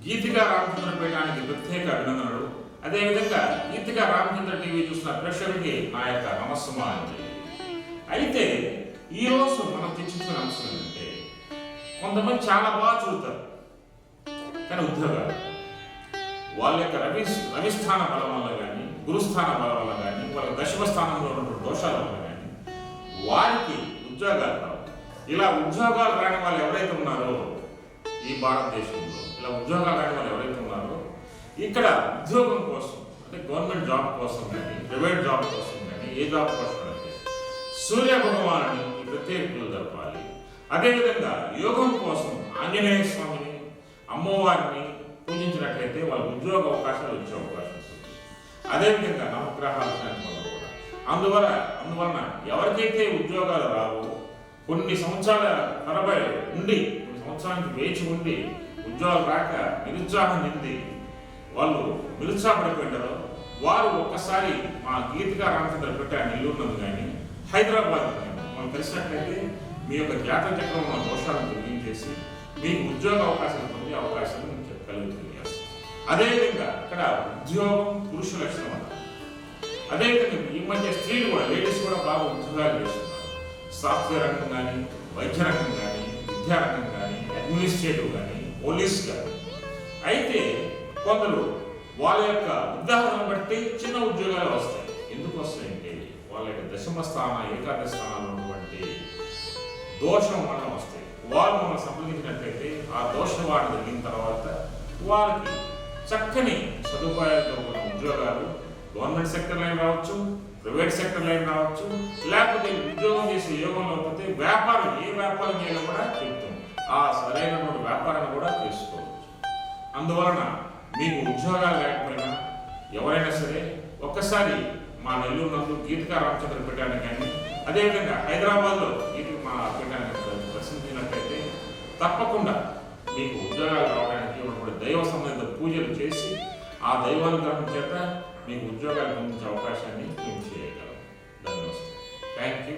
గీతిక రామచంద్ర పీఠానికి ప్రత్యేక అభినందనలు. అదేవిధంగా గీతిక రామచంద్ర టీవీ చూసిన ప్రేక్షకులకి నా యొక్క నమస్సమాంజలి. అయితే ఈరోజు మనం చర్చించిన అంశం ఏంటంటే, కొంతమంది చాలా బాగా చదువుతారు కానీ ఉద్యోగాలు వాళ్ళ యొక్క రవిస్థాన బలం వల్ల కానీ, గురుస్థాన బలం వల్ల కానీ, వాళ్ళ దశమ స్థానంలో ఉన్నటువంటి దోషాల వల్ల కానీ వారికి ఉద్యోగాలు రావు. ఇలా ఉద్యోగాలు రాని వాళ్ళు ఎవరైతే ఉన్నారో ఈ భారతదేశంలో, ఇలా ఉద్యోగాలు రాని వాళ్ళు ఎవరైతే ఉన్నారో, ఇక్కడ ఉద్యోగం కోసం అంటే గవర్నమెంట్ జాబ్ కోసం కానీ, ప్రైవేట్ జాబ్ కోసం కానీ, ఏ జాబ్ కోసం అయితే సూర్య భగవానుని ఈ ప్రత్యేక పూజలు జరపాలి. అదేవిధంగా యోగం కోసం ఆంజనేయ స్వామిని, అమ్మవారిని పూజించినట్లయితే వాళ్ళ ఉద్యోగ అవకాశాలు వచ్చే అవకాశం ఉంటుంది. అదేవిధంగా నవగ్రహాల వల్ల కూడా అందువలన ఎవరికైతే ఉద్యోగాలు రావో, కొన్ని సంవత్సరాల తరబడి ఉండి, కొన్ని సంవత్సరానికి వేచి ఉండి ఉద్యోగాలు రాక నిరుత్సాహం నింది వాళ్ళు నిరుత్సాహపడిపోయింటారో వారు ఒక్కసారి మా గీతిక రామచంద్ర పీఠ నెల్లూరునందు కానీ, హైదరాబాద్ కానీ మనం తెలిసినట్లయితే మీ యొక్క జాతక చక్రంలో ఉన్న దోషాలను తొలగించేసి మీకు ఉద్యోగ అవకాశాలు పొందే అవకాశాలు కలుగుతుంది. అదేవిధంగా ఇక్కడ ఉద్యోగం పురుష లక్షణం అన్నారు. అదేవిధంగా ఈ మధ్య స్త్రీలు కూడా, లేడీస్ కూడా బాగా ఉద్యోగాలు చేస్తున్నారు. సాఫ్ట్వేర్ రంగం కానీ, వైద్య రంగం కానీ, విద్యారంగం కానీ, అడ్మినిస్ట్రేటివ్ కానీ, పోలీస్ కానీ. అయితే కొందరు వాళ్ళ యొక్క ఉదాహరణ బట్టి చిన్న ఉద్యోగాలు వస్తాయి. ఎందుకు వస్తాయంటే వాళ్ళ యొక్క దశమ స్థాన, ఏకాదశ స్థానాల్లో ఉన్నటువంటి దోషం వల్ల వస్తాయి. వారు మనం సంప్రదించినట్లయితే ఆ దోష నివారణ జరిగిన తర్వాత వారికి చక్కని సదుపాయాలతో ఉన్న ఉద్యోగాలు గవర్నమెంట్ సెక్టర్ లైన్ రావచ్చు, ప్రైవేట్ సెక్టర్ లైన్ రావచ్చు, లేకపోతే ఉద్యోగం చేసే యోగంలో పోతే వ్యాపారం, ఏ వ్యాపారం చేయాలో కూడా చెప్తాం. ఆ సరైనటువంటి వ్యాపారాన్ని కూడా చేసుకోవచ్చు. అందువలన మీకు ఉద్యోగాలు లేకపోయినా ఎవరైనా సరే ఒక్కసారి మా నెల్లూరు నందు గీతిక రామచంద్ర పీఠాన్ని కానీ, అదేవిధంగా హైదరాబాద్లో మా పీఠాన్ని దర్శించినట్లయితే తప్పకుండా మీకు ఉద్యోగాలు రావడానికి ఉన్నటువంటి దైవ సంబంధిత పూజలు చేసి ఆ దైవానుగ్రహం చేత మీకు ఉద్యోగాలు పొందించే అవకాశాన్ని మేము చేయగలం. ధన్యవాదాలు. Thank you.